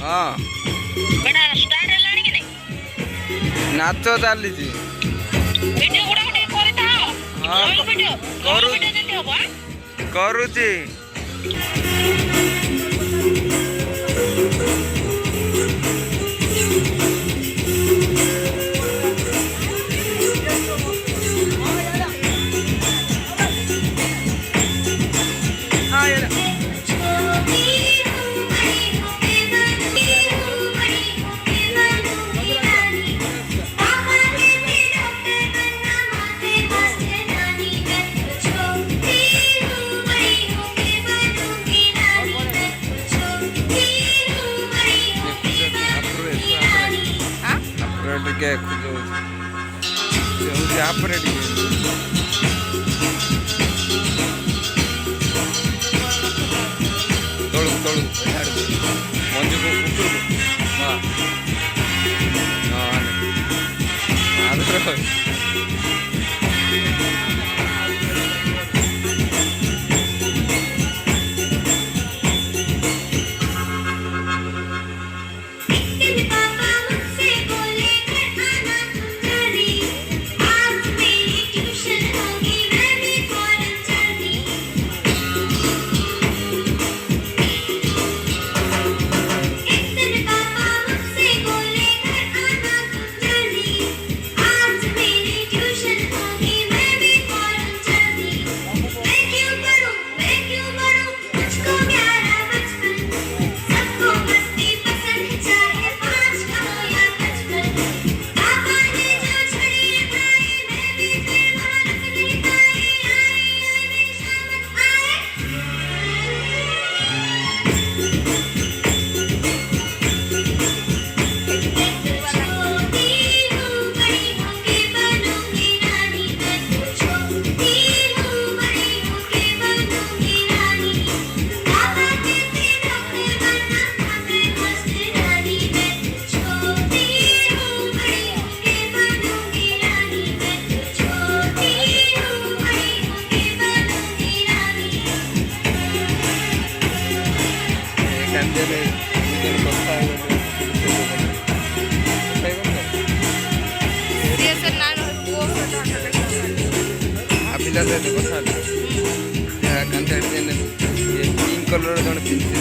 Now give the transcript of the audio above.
ହଁ बेटा स्टार्ट हेलानी कि नहीं नाच चलीची वीडियो गुडा गुडी करता हाँ लॉन्ग वीडियो देते हो बा करूची ଟିକେ ଖୋଜଉଛି ତାପରେ ଟିକେ ତଳକୁ ତଳକୁ ମଞ୍ଜିକୁ ଉପରକୁ ହଁ ହଁ पिंक कलर जन पिंधि